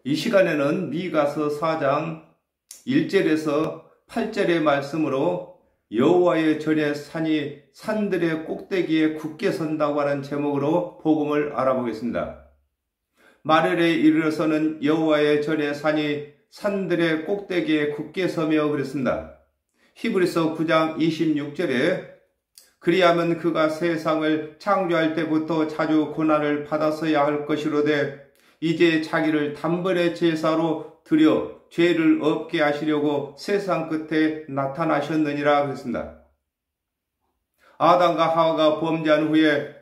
이 시간에는 미가서 4장 1절에서 8절의 말씀으로 여호와의 전에 산이 산들의 꼭대기에 굳게 선다고 하는 제목으로 복음을 알아보겠습니다. 말일에 이르러서는 여호와의 전에 산이 산들의 꼭대기에 굳게 서며 그랬습니다. 히브리서 9장 26절에 그리하면 그가 세상을 창조할 때부터 자주 고난을 받았어야 할 것이로되 이제 자기를 단번에 제사로 드려 죄를 없게 하시려고 세상 끝에 나타나셨느니라 그랬습니다. 아담과 하와가 범죄한 후에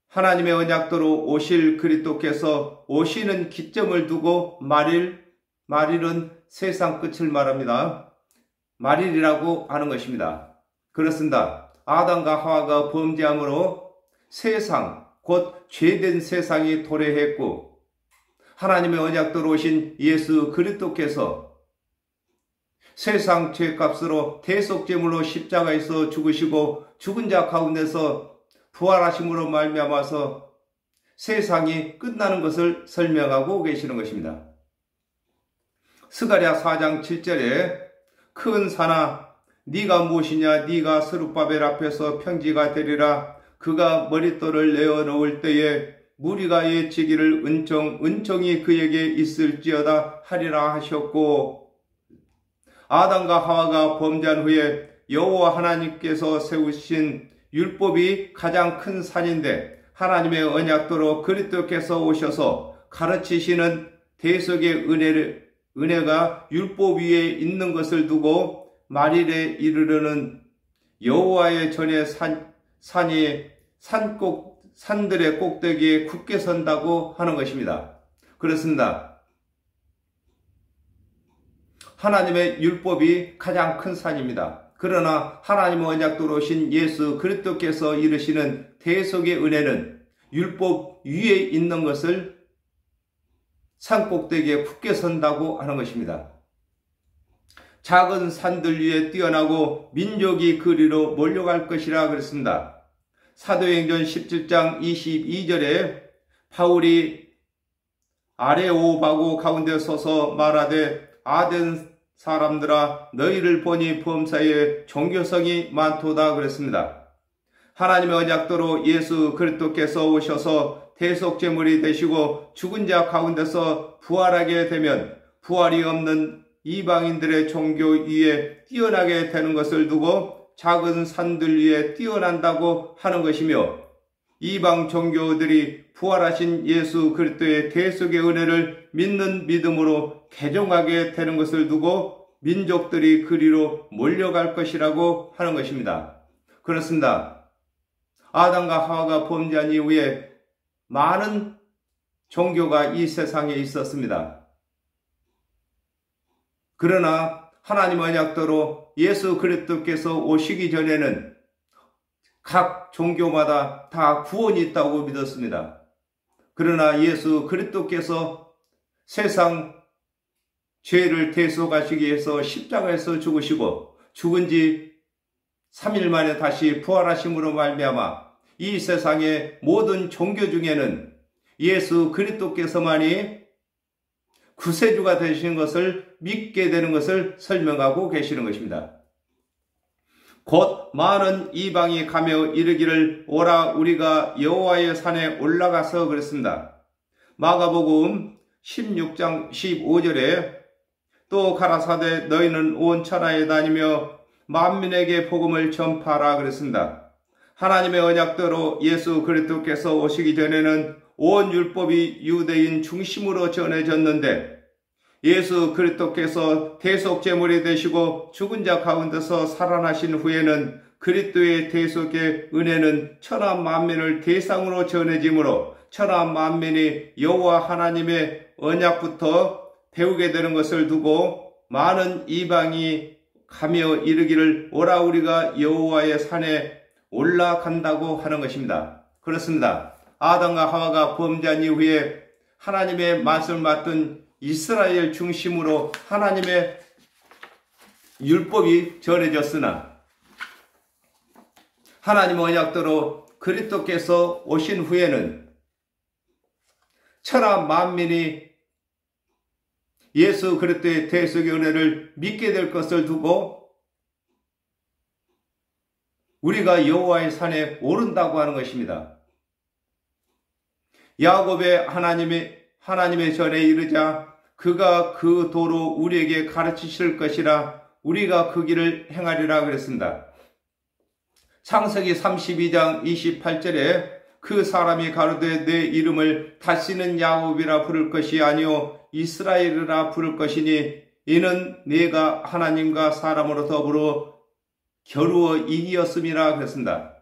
하나님의 언약대로 오실 그리스도께서 오시는 기점을 두고 말일은 세상 끝을 말합니다. 말일이라고 하는 것입니다. 그렇습니다. 아담과 하와가 범죄함으로 세상, 곧 죄된 세상이 도래했고 하나님의 언약대로 오신 예수 그리스도께서 세상 죄값으로 대속제물로 십자가에서 죽으시고 죽은 자 가운데서 부활하심으로 말미암아서 세상이 끝나는 것을 설명하고 계시는 것입니다. 스가랴 4장 7절에 큰 산아 네가 무엇이냐 네가 스룹바벨 앞에서 평지가 되리라 그가 머릿돌을 내어놓을 때에 무리가 예치기를 은총이 그에게 있을지어다 하리라 하셨고 아담과 하와가 범죄한 후에 여호와 하나님께서 세우신 율법이 가장 큰 산인데 하나님의 언약도로 그리스도께서 오셔서 가르치시는 대속의 은혜가 율법 위에 있는 것을 두고 말일에 이르러는 여호와의 전에 산이 산들의 꼭대기에 굳게 선다고 하는 것입니다. 그렇습니다. 하나님의 율법이 가장 큰 산입니다. 그러나 하나님의 언약도로 오신 예수 그리스도께서 이르시는 대속의 은혜는 율법 위에 있는 것을 산 꼭대기에 굳게 선다고 하는 것입니다. 작은 산들 위에 뛰어나고 민족이 그리로 몰려갈 것이라 그랬습니다. 사도행전 17장 22절에 바울이 아레오바고 가운데 서서 말하되 아덴 사람들아 너희를 보니 범사에 종교성이 많도다 그랬습니다. 하나님의 언약도로 예수 그리스도께서 오셔서 대속제물이 되시고 죽은 자 가운데서 부활하게 되면 부활이 없는 이방인들의 종교 위에 뛰어나게 되는 것을 두고 작은 산들 위에 뛰어난다고 하는 것이며 이방 종교들이 부활하신 예수 그리스도의 대속의 은혜를 믿는 믿음으로 개종하게 되는 것을 두고 민족들이 그리로 몰려갈 것이라고 하는 것입니다. 그렇습니다. 아담과 하와가 범죄한 이후에 많은 종교가 이 세상에 있었습니다. 그러나 하나님 언약대로 예수 그리스도께서 오시기 전에는 각 종교마다 다 구원이 있다고 믿었습니다. 그러나 예수 그리스도께서 세상 죄를 대속하시기 위해서 십자가에서 죽으시고 죽은 지 3일 만에 다시 부활하심으로 말미암아 이 세상의 모든 종교 중에는 예수 그리스도께서만이 구세주가 되시는 것을 믿게 되는 것을 설명하고 계시는 것입니다. 곧 많은 이방이 가며 이르기를 오라 우리가 여호와의 산에 올라가서 그랬습니다. 마가복음 16장 15절에 또 가라사대 너희는 온 천하에 다니며 만민에게 복음을 전파하라 그랬습니다. 하나님의 언약대로 예수 그리스도께서 오시기 전에는 온 율법이 유대인 중심으로 전해졌는데 예수 그리스도께서 대속제물이 되시고 죽은 자 가운데서 살아나신 후에는 그리스도의 대속의 은혜는 천하 만민을 대상으로 전해지므로 천하 만민이 여호와 하나님의 언약부터 배우게 되는 것을 두고 많은 이방이 가며 이르기를 오라 우리가 여호와의 산에 올라간다고 하는 것입니다. 그렇습니다. 아담과 하와가 범죄한 이후에 하나님의 말씀을 맡은 이스라엘 중심으로 하나님의 율법이 전해졌으나 하나님의 언약대로 그리스도께서 오신 후에는 천하 만민이 예수 그리스도의 대속의 은혜를 믿게 될 것을 두고 우리가 여호와의 산에 오른다고 하는 것입니다. 야곱의 하나님의 전에 이르자 그가 그 도로 우리에게 가르치실 것이라 우리가 그 길을 행하리라 그랬습니다. 창세기 32장 28절에 그 사람이 가로되 내 이름을 다시는 야곱이라 부를 것이 아니요 이스라엘이라 부를 것이니 이는 내가 하나님과 사람으로 더불어 겨루어 이기었음이라 그랬습니다.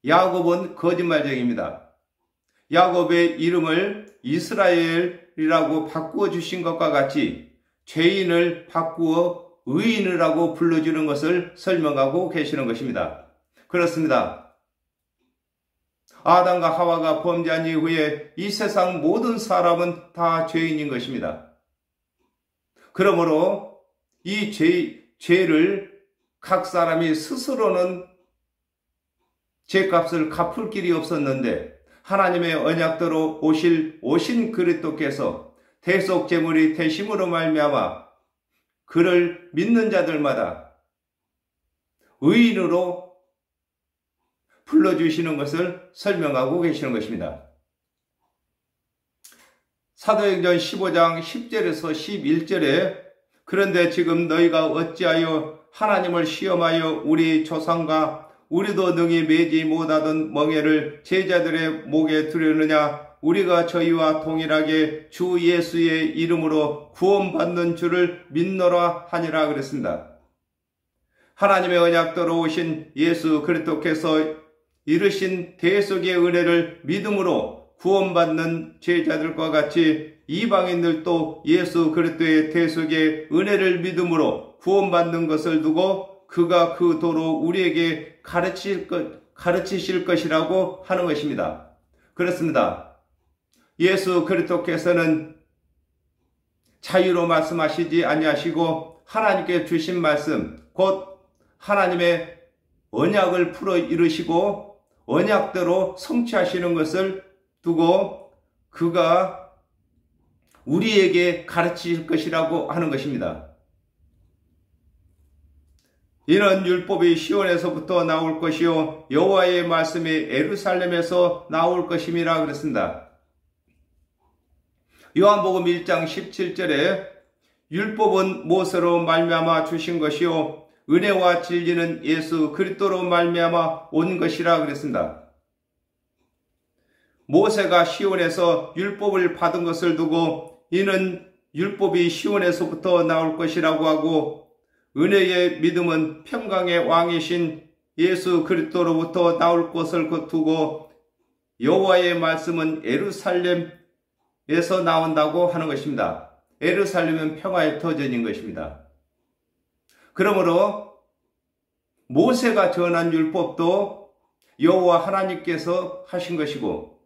야곱은 거짓말쟁이입니다. 야곱의 이름을 이스라엘이라고 바꾸어 주신 것과 같이 죄인을 바꾸어 의인이라고 불러주는 것을 설명하고 계시는 것입니다. 그렇습니다. 아담과 하와가 범죄한 이후에 이 세상 모든 사람은 다 죄인인 것입니다. 그러므로 이 죄를 각 사람이 스스로는 죄값을 갚을 길이 없었는데 하나님의 언약대로 오신 그리스도께서 대속 제물이 되심으로 말미암아 그를 믿는 자들마다 의인으로 불러주시는 것을 설명하고 계시는 것입니다. 사도행전 15장 10절에서 11절에 그런데 지금 너희가 어찌하여 하나님을 시험하여 우리 조상과 우리도 능히 매지 못하던 멍에를 제자들의 목에 두려느냐 우리가 저희와 동일하게 주 예수의 이름으로 구원받는 줄을 믿노라 하니라 그랬습니다. 하나님의 언약대로 오신 예수 그리스도께서 이르신 대속의 은혜를 믿음으로 구원받는 제자들과 같이 이방인들도 예수 그리스도의 대속의 은혜를 믿음으로 구원받는 것을 두고 그가 그 도로 우리에게 가르치실 것이라고 하는 것입니다. 그렇습니다. 예수 그리스도께서는 자유로 말씀하시지 아니하시고 하나님께 주신 말씀 곧 하나님의 언약을 풀어 이루시고 언약대로 성취하시는 것을 두고 그가 우리에게 가르치실 것이라고 하는 것입니다. 이는 율법이 시온에서부터 나올 것이요 여호와의 말씀이 예루살렘에서 나올 것임이라 그랬습니다. 요한복음 1장 17절에 율법은 모세로 말미암아 주신 것이요 은혜와 진리는 예수 그리스도로 말미암아 온 것이라 그랬습니다. 모세가 시온에서 율법을 받은 것을 두고 이는 율법이 시온에서부터 나올 것이라고 하고 은혜의 믿음은 평강의 왕이신 예수 그리스도로부터 나올 것을 두고 여호와의 말씀은 예루살렘에서 나온다고 하는 것입니다. 예루살렘은 평화의 터전인 것입니다. 그러므로 모세가 전한 율법도 여호와 하나님께서 하신 것이고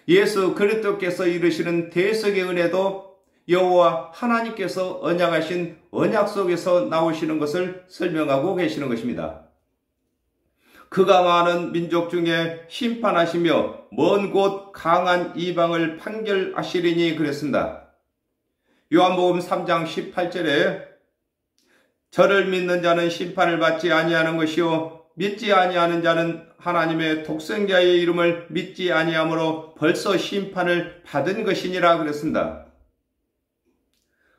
예수 그리스도께서 이루시는 대속의 은혜도 여호와 하나님께서 언약하신 언약 속에서 나오시는 것을 설명하고 계시는 것입니다. 그가 많은 민족 중에 심판하시며 먼 곳 강한 이방을 판결하시리니 그랬습니다. 요한복음 3장 18절에 저를 믿는 자는 심판을 받지 아니하는 것이요 믿지 아니하는 자는 하나님의 독생자의 이름을 믿지 아니하므로 벌써 심판을 받은 것이니라 그랬습니다.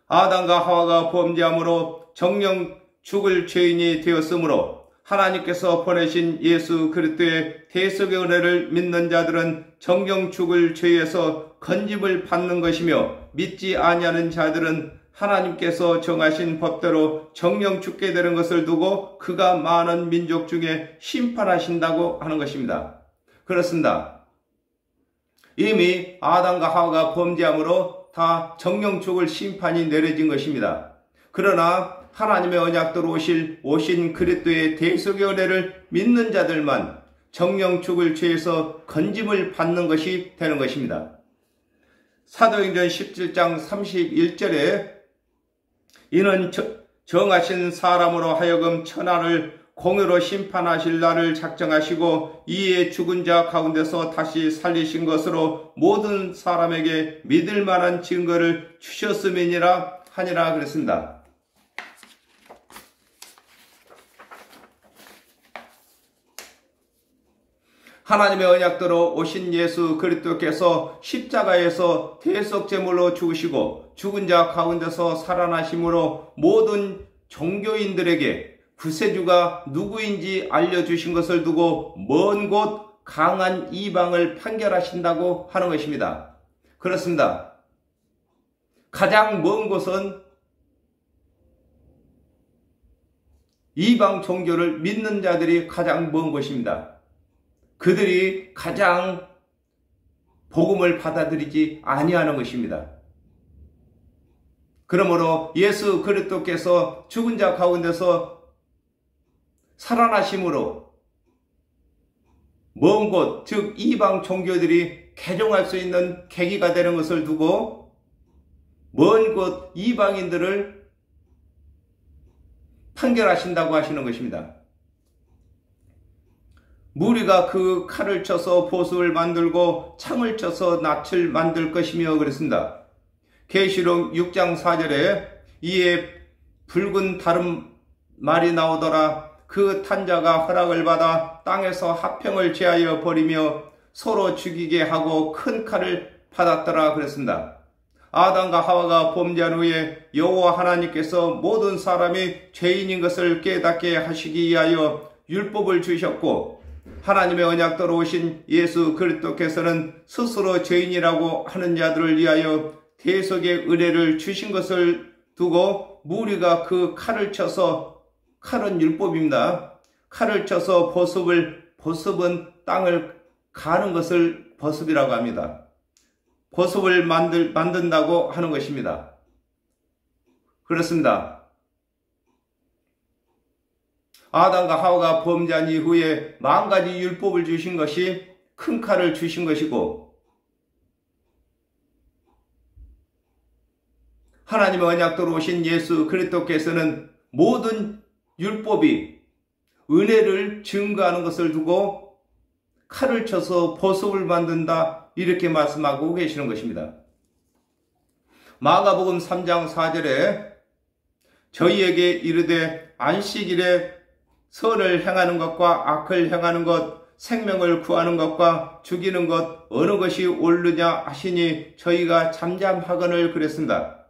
아담과 하와가 범죄함으로 정령 죽을 죄인이 되었으므로 하나님께서 보내신 예수 그리스도의 대속의 은혜를 믿는 자들은 정령 죽을 죄에서 건짐을 받는 것이며 믿지 아니하는 자들은 하나님께서 정하신 법대로 정령 죽게 되는 것을 두고 그가 많은 민족 중에 심판하신다고 하는 것입니다. 그렇습니다. 이미 아담과 하와가 범죄함으로 다 정령 죽을 심판이 내려진 것입니다. 그러나 하나님의 언약대로 오신 그리스도의 대속의 은혜를 믿는 자들만 정령 죽을 죄에서 건짐을 받는 것이 되는 것입니다. 사도행전 17장 31절에 이는 정하신 사람으로 하여금 천하를 공의로 심판하실 날을 작정하시고 이에 죽은 자 가운데서 다시 살리신 것으로 모든 사람에게 믿을 만한 증거를 주셨음이니라 하니라 그랬습니다. 하나님의 언약대로 오신 예수 그리스도께서 십자가에서 대속제물로 죽으시고 죽은 자 가운데서 살아나심으로 모든 종교인들에게 구세주가 누구인지 알려주신 것을 두고 먼 곳 강한 이방을 판결하신다고 하는 것입니다. 그렇습니다. 가장 먼 곳은 이방 종교를 믿는 자들이 가장 먼 곳입니다. 그들이 가장 복음을 받아들이지 아니하는 것입니다. 그러므로 예수 그리스도께서 죽은 자 가운데서 살아나심으로 먼 곳, 즉 이방 종교들이 개종할 수 있는 계기가 되는 것을 두고 먼 곳 이방인들을 판결하신다고 하시는 것입니다. 무리가 그 칼을 쳐서 보습을 만들고 창을 쳐서 낯을 만들 것이며 그랬습니다. 계시록 6장 4절에 이에 붉은 다른 말이 나오더라. 그 탄자가 허락을 받아 땅에서 화평을 제하여 버리며 서로 죽이게 하고 큰 칼을 받았더라 그랬습니다. 아담과 하와가 범죄한 후에 여호와 하나님께서 모든 사람이 죄인인 것을 깨닫게 하시기 위하여 율법을 주셨고 하나님의 언약대로 오신 예수 그리스도께서는 스스로 죄인이라고 하는 자들을 위하여 대속의 은혜를 주신 것을 두고 무리가 그 칼을 쳐서, 칼은 율법입니다. 칼을 쳐서 보습은 땅을 가는 것을 보습이라고 합니다. 보습을 만든다고 하는 것입니다. 그렇습니다. 아담과 하와가 범죄한 이후에 10,000가지 율법을 주신 것이 큰 칼을 주신 것이고 하나님의 언약대로 오신 예수 그리스도께서는 모든 율법이 은혜를 증거하는 것을 두고 칼을 쳐서 보습을 만든다 이렇게 말씀하고 계시는 것입니다. 마가복음 3장 4절에 저희에게 이르되 안식일에 선을 행하는 것과 악을 행하는 것, 생명을 구하는 것과 죽이는 것 어느 것이 옳으냐 하시니 저희가 잠잠하거늘 그랬습니다.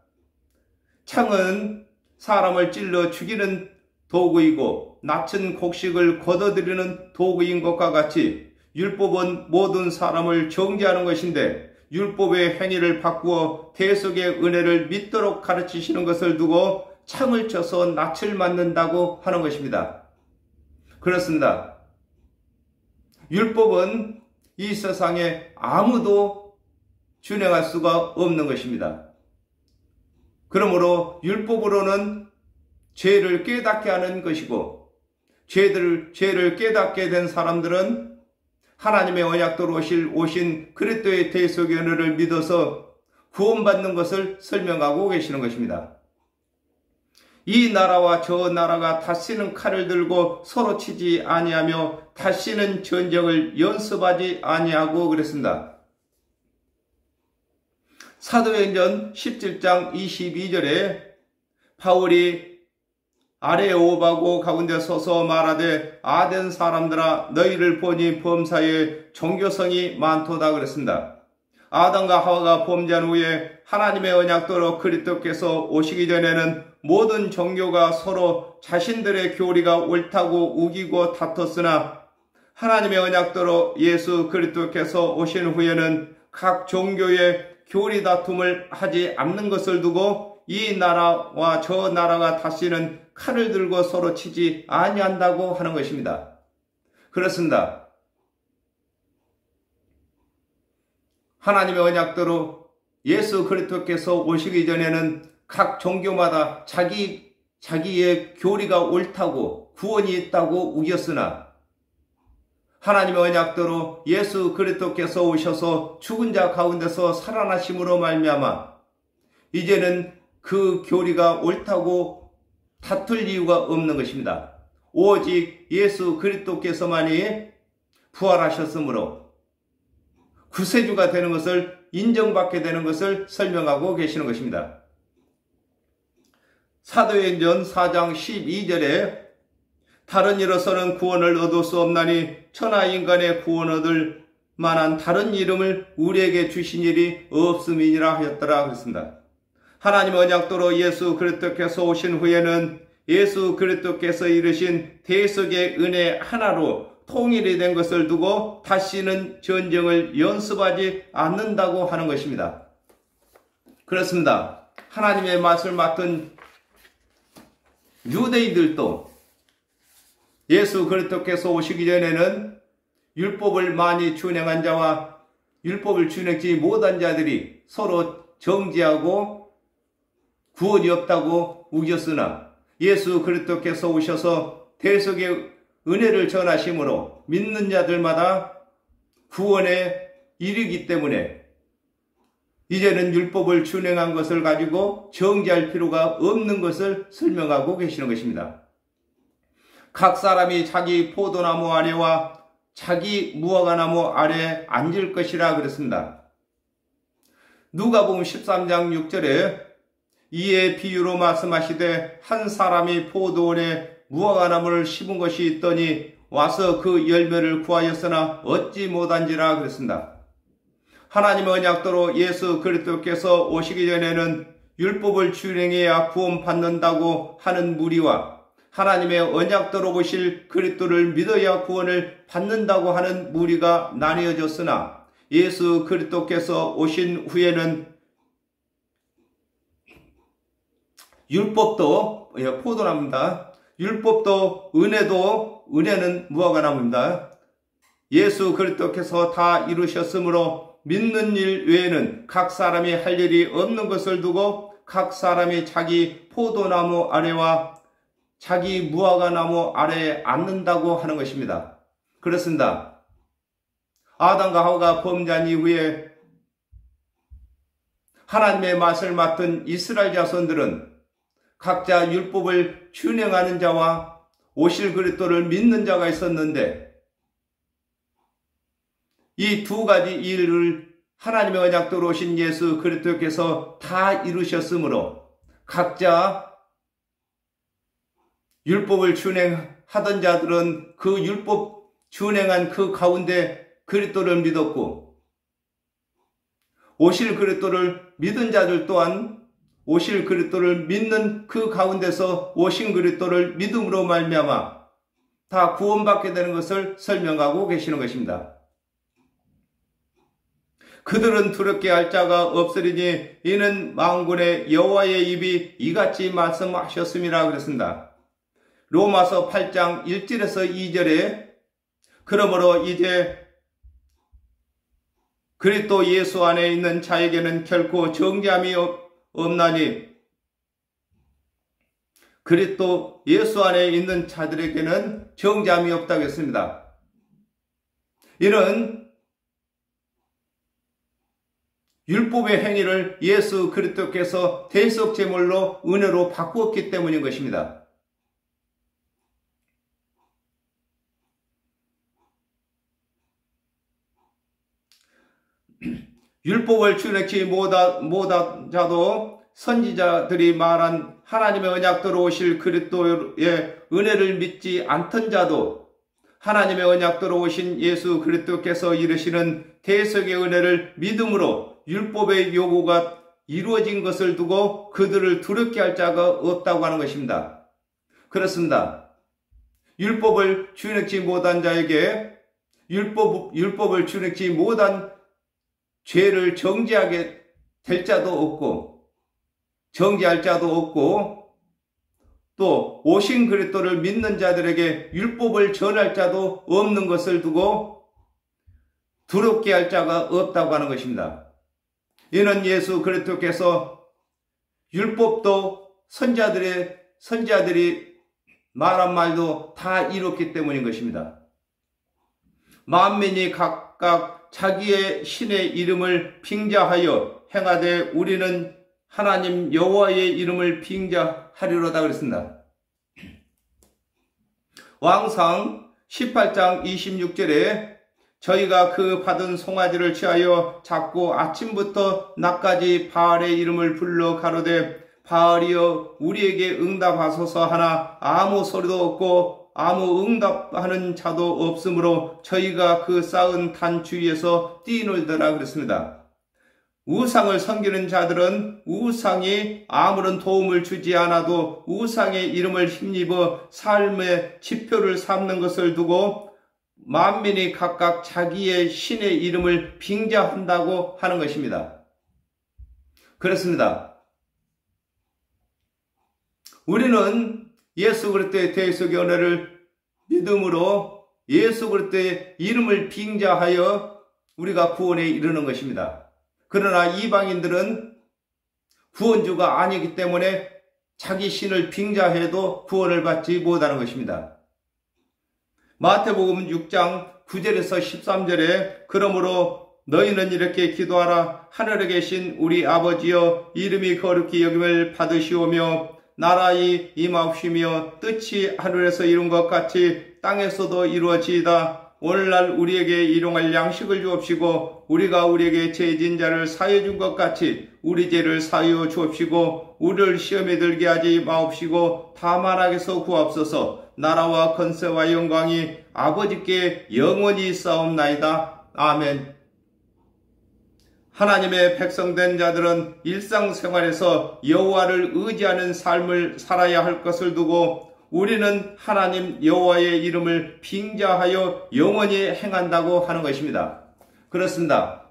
창은 사람을 찔러 죽이는 도구이고 낯은 곡식을 걷어들이는 도구인 것과 같이 율법은 모든 사람을 정죄하는 것인데 율법의 행위를 바꾸어 대속의 은혜를 믿도록 가르치시는 것을 두고 창을 쳐서 낯을 맞는다고 하는 것입니다. 그렇습니다. 율법은 이 세상에 아무도 준행할 수가 없는 것입니다. 그러므로 율법으로는 죄를 깨닫게 하는 것이고 죄를 깨닫게 된 사람들은 하나님의 언약대로 오신 그리스도의 대속의 은혜를 믿어서 구원받는 것을 설명하고 계시는 것입니다. 이 나라와 저 나라가 다시는 칼을 들고 서로 치지 아니하며 다시는 전쟁을 연습하지 아니하고 그랬습니다. 사도행전 17장 22절에 바울이 아레오바고 가운데 서서 말하되 아덴 사람들아 너희를 보니 범사에 종교성이 많도다 그랬습니다. 아담과 하와가 범죄한 후에 하나님의 언약대로 그리스도께서 오시기 전에는 모든 종교가 서로 자신들의 교리가 옳다고 우기고 다퉜으나 하나님의 언약대로 예수 그리스도께서 오신 후에는 각 종교의 교리 다툼을 하지 않는 것을 두고 이 나라와 저 나라가 다시는 칼을 들고 서로 치지 아니한다고 하는 것입니다. 그렇습니다. 하나님의 언약대로 예수 그리스도께서 오시기 전에는 각 종교마다 자기의 교리가 옳다고 구원이 있다고 우겼으나 하나님의 언약대로 예수 그리스도께서 오셔서 죽은 자 가운데서 살아나심으로 말미암아 이제는 그 교리가 옳다고 다툴 이유가 없는 것입니다. 오직 예수 그리스도께서만이 부활하셨으므로 구세주가 되는 것을 인정받게 되는 것을 설명하고 계시는 것입니다. 사도행전 4장 12절에 다른 이로서는 구원을 얻을 수 없나니 천하 인간의 구원 얻을 만한 다른 이름을 우리에게 주신 일이 없음이니라 하였더라 그랬습니다. 하나님의 언약도로 예수 그리스도께서 오신 후에는 예수 그리스도께서 이르신 대속의 은혜 하나로 통일이 된 것을 두고 다시는 전쟁을 연습하지 않는다고 하는 것입니다. 그렇습니다. 하나님의 맛을 맡은 유대인들도 예수 그리스도께서 오시기 전에는 율법을 많이 준행한 자와 율법을 준행치 못한 자들이 서로 정죄하고 구원이 없다고 우겼으나 예수 그리스도께서 오셔서 대속의 은혜를 전하심으로 믿는 자들마다 구원에 이르기 때문에 이제는 율법을 준행한 것을 가지고 정죄할 필요가 없는 것을 설명하고 계시는 것입니다. 각 사람이 자기 포도나무 아래와 자기 무화과나무 아래에 앉을 것이라 그랬습니다. 누가복음 13장 6절에 이에 비유로 말씀하시되 한 사람이 포도원에 무화과나무를 심은 것이 있더니 와서 그 열매를 구하였으나 얻지 못한지라 그랬습니다. 하나님의 언약도로 예수 그리스도께서 오시기 전에는 율법을 준행해야 구원받는다고 하는 무리와 하나님의 언약도로 오실 그리스도를 믿어야 구원을 받는다고 하는 무리가 나뉘어졌으나 예수 그리스도께서 오신 후에는 율법도 포도나무입니다. 율법도 은혜는 무화과나무입니다. 예수 그리스도께서 다 이루셨으므로 믿는 일 외에는 각 사람이 할 일이 없는 것을 두고 각 사람이 자기 포도나무 아래와 자기 무화과나무 아래에 앉는다고 하는 것입니다. 그렇습니다. 아담과 하와가 범죄한 이후에 하나님의 맛을 맡은 이스라엘 자손들은 각자 율법을 준행하는 자와 오실 그리스도를 믿는 자가 있었는데 이 두 가지 일을 하나님의 언약도로 오신 예수 그리스도께서 다 이루셨으므로 각자 율법을 준행하던 자들은 그 율법 준행한 그 가운데 그리스도를 믿었고 오실 그리스도를 믿은 자들 또한 오실 그리스도를 믿는 그 가운데서 오신 그리스도를 믿음으로 말미암아 다 구원받게 되는 것을 설명하고 계시는 것입니다. 그들은 두렵게 할 자가 없으리니 이는 만군의 여호와의 입이 이같이 말씀하셨음이라 그랬습니다. 로마서 8장 1절에서 2절에 그러므로 이제 그리스도 예수 안에 있는 자에게는 결코 정죄함이 없나니 그리스도 예수 안에 있는 자들에게는 정죄함이 없다고 했습니다. 이는 율법의 행위를 예수 그리스도께서 대속 제물로 은혜로 바꾸었기 때문인 것입니다. 율법을 준행치 못한 자도 선지자들이 말한 하나님의 언약도로 오실 그리스도의 은혜를 믿지 않던 자도 하나님의 언약도로 오신 예수 그리스도께서 이르시는 대속의 은혜를 믿음으로 율법의 요구가 이루어진 것을 두고 그들을 두렵게 할 자가 없다고 하는 것입니다. 그렇습니다. 율법을 준행치 못한 자에게 율법을 준행치 못한 죄를 정죄하게 될 자도 없고 정죄할 자도 없고 또 오신 그리스도를 믿는 자들에게 율법을 전할 자도 없는 것을 두고 두렵게 할 자가 없다고 하는 것입니다. 이는 예수 그리스도께서 율법도 선지자들이 말한 말도 다 이뤘기 때문인 것입니다. 만민이 각각 자기의 신의 이름을 빙자하여 행하되 우리는 하나님 여호와의 이름을 빙자하리로다 그랬습니다. 왕상 18장 26절에 저희가 그 받은 송아지를 취하여 잡고 아침부터 낮까지 바알의 이름을 불러 가로되 바알이여 우리에게 응답하소서 하나 아무 소리도 없고 아무 응답하는 자도 없으므로 저희가 그 쌓은 단 주위에서 뛰놀더라 그랬습니다. 우상을 섬기는 자들은 우상이 아무런 도움을 주지 않아도 우상의 이름을 힘입어 삶의 지표를 삼는 것을 두고 만민이 각각 자기의 신의 이름을 빙자한다고 하는 것입니다. 그렇습니다. 우리는 예수 그리스도의 대속의 은혜를 믿음으로 예수 그리스도의 이름을 빙자하여 우리가 구원에 이르는 것입니다. 그러나 이방인들은 구원주가 아니기 때문에 자기 신을 빙자해도 구원을 받지 못하는 것입니다. 마태복음 6장 9절에서 13절에 그러므로 너희는 이렇게 기도하라. 하늘에 계신 우리 아버지여 이름이 거룩히 여김을 받으시오며 나라의 임하옵시며 뜻이 하늘에서 이룬 것 같이 땅에서도 이루어지이다. 오늘날 우리에게 일용할 양식을 주옵시고 우리가 우리에게 죄진 자를 사하여 준 것 같이 우리 죄를 사하여 주옵시고 우리를 시험에 들게 하지 마옵시고 다만 악에서 구하옵소서. 나라와 권세와 영광이 아버지께 영원히 있사옵나이다. 아멘. 하나님의 백성된 자들은 일상생활에서 여호와를 의지하는 삶을 살아야 할 것을 두고 우리는 하나님 여호와의 이름을 빙자하여 영원히 행한다고 하는 것입니다. 그렇습니다.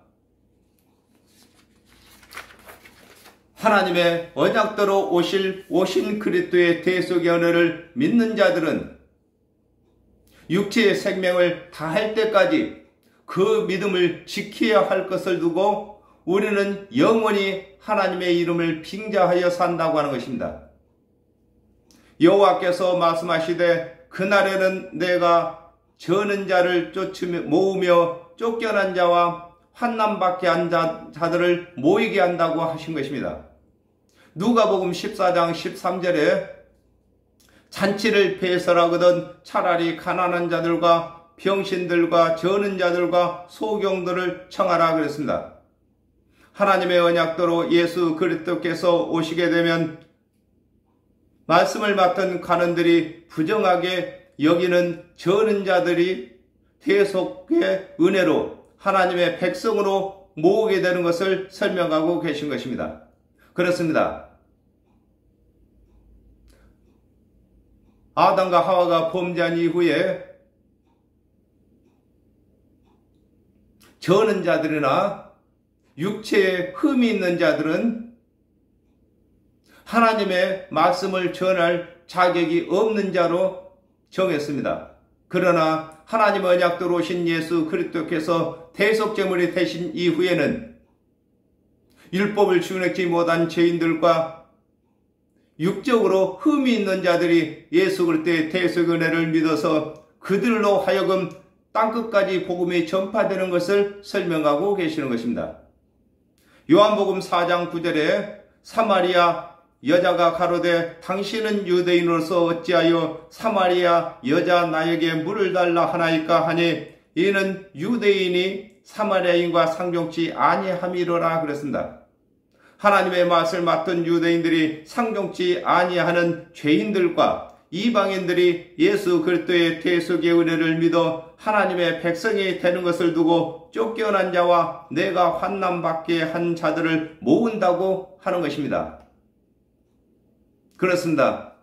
하나님의 언약대로 오신 그리스도의 대속의 은혜를 믿는 자들은 육체의 생명을 다할 때까지 그 믿음을 지켜야 할 것을 두고 우리는 영원히 하나님의 이름을 빙자하여 산다고 하는 것입니다. 여호와께서 말씀하시되 그날에는 내가 저는 자를 모으며 쫓겨난 자와 환난받게 한 자들을 모이게 한다고 하신 것입니다. 누가복음 14장 13절에 잔치를 배설하거든 차라리 가난한 자들과 병신들과 저는 자들과 소경들을 청하라 그랬습니다. 하나님의 언약대로 예수 그리스도께서 오시게 되면 말씀을 맡은 관원들이 부정하게 여기는 저는 자들이 대속의 은혜로 하나님의 백성으로 모으게 되는 것을 설명하고 계신 것입니다. 그렇습니다. 아담과 하와가 범죄한 이후에 저는 자들이나 육체에 흠이 있는 자들은 하나님의 말씀을 전할 자격이 없는 자로 정했습니다. 그러나 하나님의 언약대로 오신 예수 그리스도께서 대속제물이 되신 이후에는 율법을 준행치 못한 죄인들과 육적으로 흠이 있는 자들이 예수 그리스도의 대속의 은혜를 믿어서 그들로 하여금 땅끝까지 복음이 전파되는 것을 설명하고 계시는 것입니다. 요한복음 4장 9절에 사마리아 여자가 가로되 당신은 유대인으로서 어찌하여 사마리아 여자 나에게 물을 달라 하나이까 하니 이는 유대인이 사마리아인과 상종치 아니함이로라 그랬습니다. 하나님의 맛을 맡은 유대인들이 상종치 아니하는 죄인들과 이방인들이 예수 그리스도의 대속의 은혜를 믿어 하나님의 백성이 되는 것을 두고 쫓겨난 자와 내가 환난받게 한 자들을 모은다고 하는 것입니다. 그렇습니다.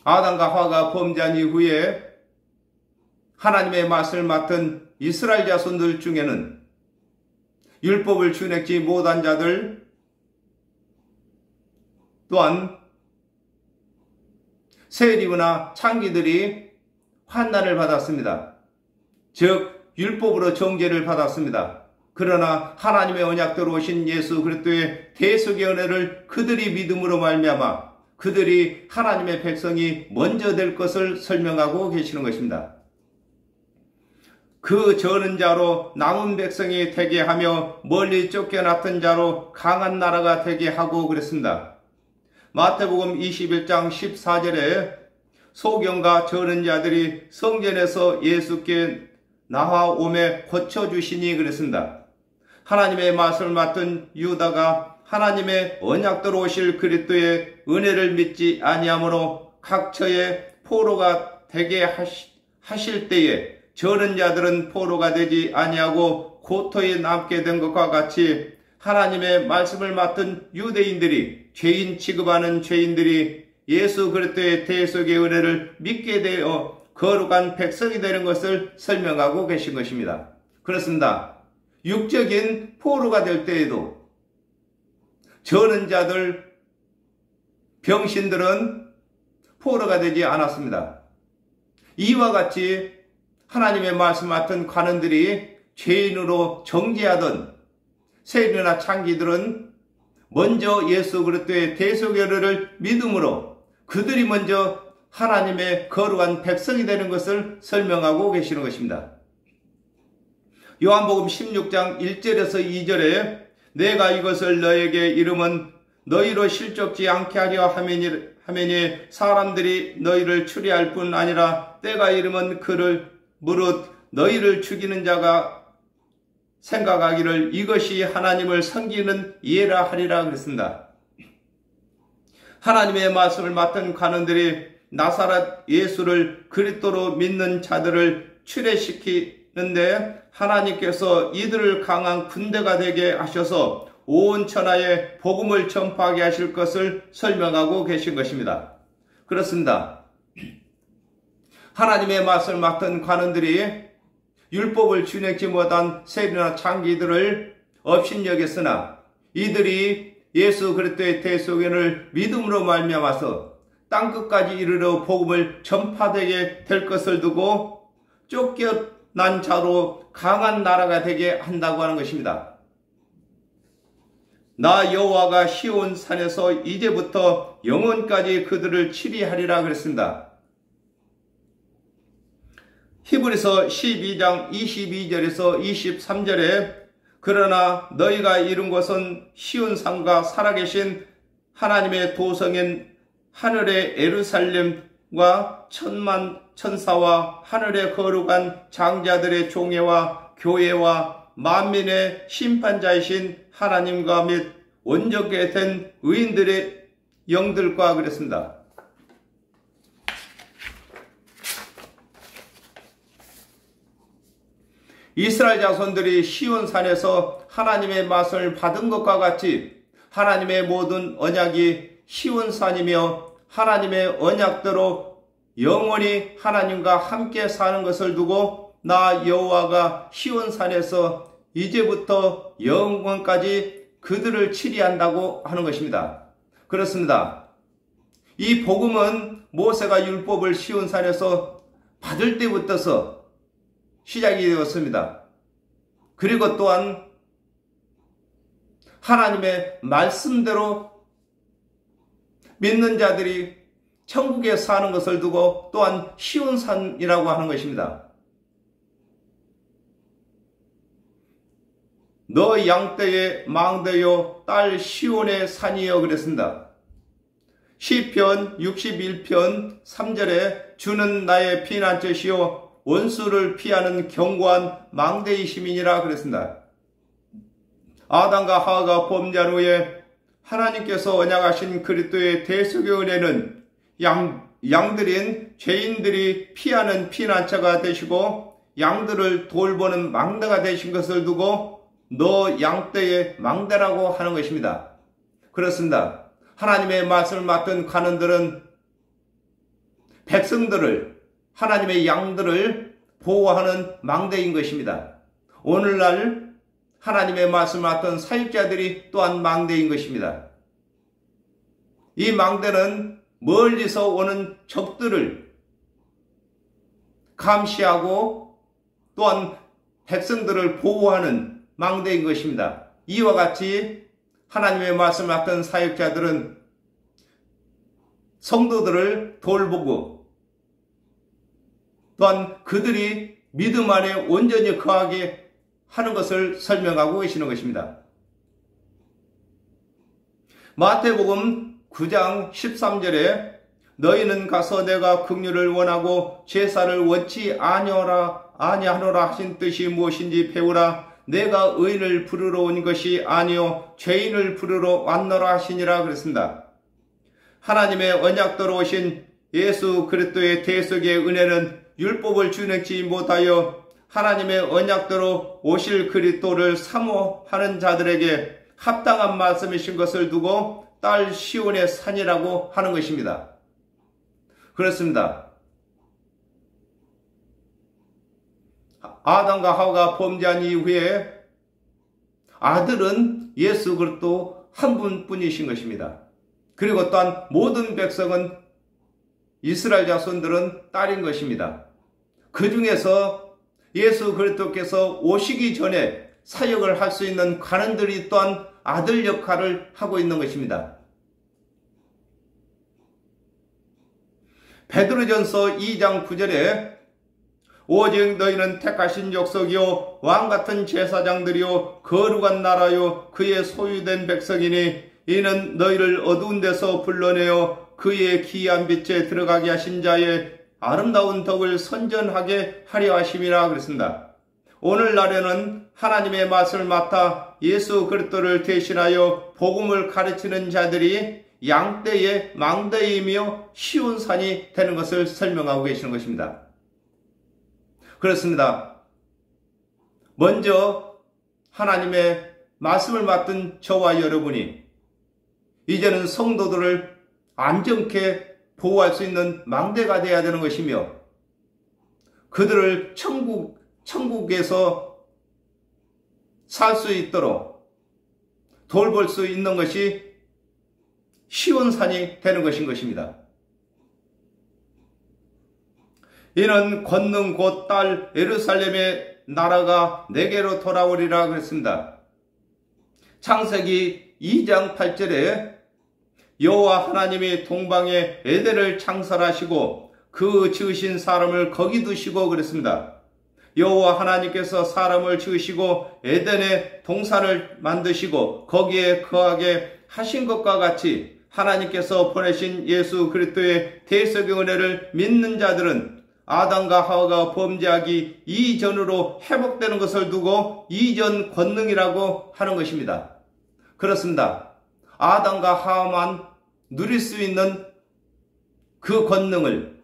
아담과 하와가 범죄한 이후에 하나님의 맛을 맡은 이스라엘 자손들 중에는 율법을 준행치 못한 자들 또한 세리브나 창기들이 환난을 받았습니다. 즉 율법으로 정죄를 받았습니다. 그러나 하나님의 언약대로 오신 예수 그리스도의 대속의 은혜를 그들이 믿음으로 말미암아 그들이 하나님의 백성이 먼저 될 것을 설명하고 계시는 것입니다. 그 저는 자로 남은 백성이 되게 하며 멀리 쫓겨났던 자로 강한 나라가 되게 하고 그랬습니다. 마태복음 21장 14절에 소경과 저는 자들이 성전에서 예수께 나와오매 고쳐주시니 그랬습니다. 하나님의 말씀을 맡은 유다가 하나님의 언약대로 오실 그리스도의 은혜를 믿지 아니하므로 각처에 포로가 되게 하실 때에 저런 자들은 포로가 되지 아니하고 고토에 남게 된 것과 같이 하나님의 말씀을 맡은 유대인들이 죄인 취급하는 죄인들이 예수 그리스도의 대속의 은혜를 믿게 되어 거룩한 백성이 되는 것을 설명하고 계신 것입니다. 그렇습니다. 육적인 포로가 될 때에도 저는 자들, 병신들은 포로가 되지 않았습니다. 이와 같이 하나님의 말씀 맡은 관원들이 죄인으로 정죄하던 세리나 창기들은 먼저 예수 그리스도의 대속의 은혜를 믿음으로 그들이 먼저 하나님의 거룩한 백성이 되는 것을 설명하고 계시는 것입니다. 요한복음 16장 1절에서 2절에 내가 이것을 너에게 이름은 너희로 실족지 않게 하려 하매니 사람들이 너희를 추리할 뿐 아니라 때가 이르면 그를 무릇 너희를 죽이는 자가 생각하기를 이것이 하나님을 섬기는 예라 하리라 그랬습니다. 하나님의 말씀을 맡은 관원들이 나사렛 예수를 그리스도로 믿는 자들을 출애시키는데 하나님께서 이들을 강한 군대가 되게 하셔서 온 천하에 복음을 전파하게 하실 것을 설명하고 계신 것입니다. 그렇습니다. 하나님의 말씀을 맡은 관원들이 율법을 준행치 못한 세리나 창기들을 업신여겼으나 이들이 예수 그리스도의 대속연을 믿음으로 말미암아서 땅끝까지 이르러 복음을 전파되게 될 것을 두고 쫓겨난 자로 강한 나라가 되게 한다고 하는 것입니다. 나 여호와가 시온 산에서 이제부터 영원까지 그들을 치리하리라 그랬습니다. 히브리서 12장 22절에서 23절에 그러나 너희가 이룬 것은 시온 산과 살아계신 하나님의 도성인 하늘의 예루살렘과 천만 천사와 하늘의 거룩한 장자들의 종회와 교회와 만민의 심판자이신 하나님과 및 온전케 된 의인들의 영들과 그랬습니다. 이스라엘 자손들이 시온산에서 하나님의 말씀을 받은 것과 같이 하나님의 모든 언약이 시온산이며 하나님의 언약대로 영원히 하나님과 함께 사는 것을 두고 나 여호와가 시온산에서 이제부터 영원까지 그들을 치리한다고 하는 것입니다. 그렇습니다. 이 복음은 모세가 율법을 시온산에서 받을 때부터서 시작이 되었습니다. 그리고 또한 하나님의 말씀대로 믿는 자들이 천국에 사는 것을 두고 또한 시온산이라고 하는 것입니다. 너 양떼의 망대요 딸 시온의 산이여 그랬습니다. 시편 61편 3절에 주는 나의 피난처시요 원수를 피하는 견고한 망대의 시민이라 그랬습니다. 아담과 하와가 범죄한 후에 하나님께서 언약하신 그리스도의 대속의 은혜는 양들인 죄인들이 피하는 피난처가 되시고 양들을 돌보는 망대가 되신 것을 두고 너 양떼의 망대라고 하는 것입니다. 그렇습니다. 하나님의 말씀을 맡은 관원들은 백성들을 하나님의 양들을 보호하는 망대인 것입니다. 오늘날 하나님의 말씀을 맡은 사역자들이 또한 망대인 것입니다. 이 망대는 멀리서 오는 적들을 감시하고 또한 백성들을 보호하는 망대인 것입니다. 이와 같이 하나님의 말씀을 맡은 사역자들은 성도들을 돌보고 또한 그들이 믿음 안에 온전히 거하게 하는 것을 설명하고 계시는 것입니다. 마태복음 9장 13절에 너희는 가서 내가 긍휼을 원하고 제사를 원치 아니하노라 하신 뜻이 무엇인지 배우라. 내가 의인을 부르러 온 것이 아니요 죄인을 부르러 왔노라 하시니라 그랬습니다. 하나님의 언약대로 오신 예수 그리스도의 대속의 은혜는 율법을 준행치 못하여 하나님의 언약대로 오실 그리스도를 사모하는 자들에게 합당한 말씀이신 것을 두고 딸 시온의 산이라고 하는 것입니다. 그렇습니다. 아담과 하와가 범죄한 이후에 아들은 예수 그리스도 한 분뿐이신 것입니다. 그리고 또한 모든 백성은 이스라엘 자손들은 딸인 것입니다. 그 중에서 예수 그리스도께서 오시기 전에 사역을 할 수 있는 관원들이 또한 아들 역할을 하고 있는 것입니다. 베드로전서 2장 9절에 오직 너희는 택하신 족속이요 왕같은 제사장들이요 거룩한 나라요 그의 소유된 백성이니 이는 너희를 어두운 데서 불러내어 그의 기이한 빛에 들어가게 하신 자의 아름다운 덕을 선전하게 하려 하심이라 그랬습니다. 오늘날에는 하나님의 말씀을 맡아 예수 그리스도를 대신하여 복음을 가르치는 자들이 양떼의 망대이며 쉬운 산이 되는 것을 설명하고 계시는 것입니다. 그렇습니다. 먼저 하나님의 말씀을 맡은 저와 여러분이 이제는 성도들을 안전케 보호할 수 있는 망대가 되어야 되는 것이며 그들을 천국에서 살 수 있도록 돌볼 수 있는 것이 쉬운 산이 되는 것인 것입니다. 이는 권능 곧 딸 예루살렘의 나라가 내게로 돌아오리라 그랬습니다. 창세기 2장 8절에 여호와 하나님이 동방에 에덴을 창설하시고 그 지으신 사람을 거기 두시고 그랬습니다. 여호와 하나님께서 사람을 지으시고 에덴에 동산을 만드시고 거기에 거하게 하신 것과 같이 하나님께서 보내신 예수 그리스도의 대속의 은혜를 믿는 자들은 아담과 하와가 범죄하기 이전으로 회복되는 것을 두고 이전 권능이라고 하는 것입니다. 그렇습니다. 아담과 하와만 누릴 수 있는 그 권능을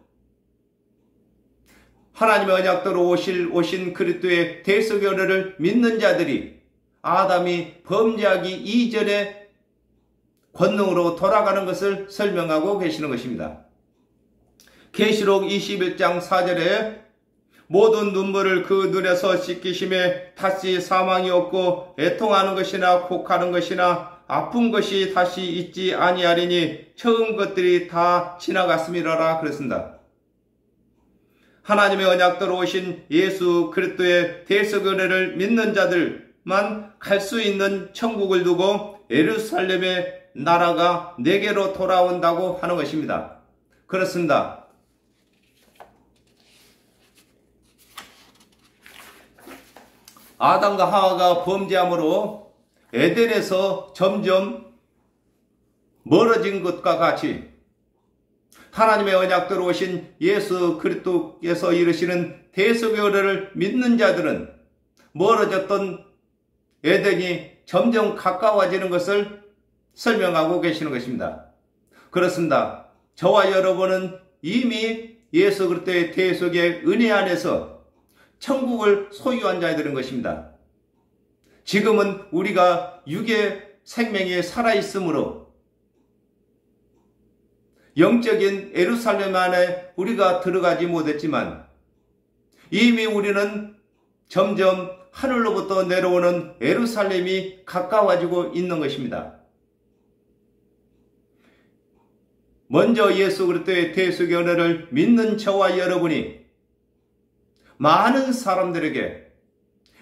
하나님의 언약대로 오신 그리스도의 대속의 은혜를 믿는 자들이 아담이 범죄하기 이전의 권능으로 돌아가는 것을 설명하고 계시는 것입니다. 계시록 21장 4절에 모든 눈물을 그 눈에서 씻기심에 다시 사망이 없고 애통하는 것이나 곡하는 것이나 아픈 것이 다시 있지 아니하리니 처음 것들이 다 지나갔음이라라 그랬습니다. 하나님의 언약대로 오신 예수 그리스도의 대속의 은혜를 믿는 자들만 갈 수 있는 천국을 두고 예루살렘의 나라가 내게로 돌아온다고 하는 것입니다. 그렇습니다. 아담과 하와가 범죄함으로 에덴에서 점점 멀어진 것과 같이 하나님의 언약대로 오신 예수 그리스도께서 이르시는 대속의 은혜를 믿는 자들은 멀어졌던 에덴이 점점 가까워지는 것을 설명하고 계시는 것입니다. 그렇습니다. 저와 여러분은 이미 예수 그리스도의 대속의 은혜 안에서 천국을 소유한 자들인 것입니다. 지금은 우리가 육의 생명이 살아있으므로 영적인 예루살렘 안에 우리가 들어가지 못했지만 이미 우리는 점점 하늘로부터 내려오는 예루살렘이 가까워지고 있는 것입니다. 먼저 예수 그리스도의 대속의 은혜를 믿는 저와 여러분이 많은 사람들에게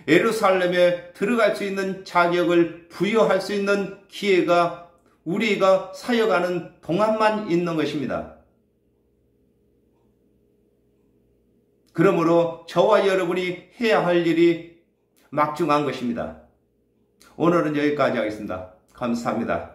예루살렘에 들어갈 수 있는 자격을 부여할 수 있는 기회가 우리가 사역하는 동안만 있는 것입니다. 그러므로 저와 여러분이 해야 할 일이 막중한 것입니다. 오늘은 여기까지 하겠습니다. 감사합니다.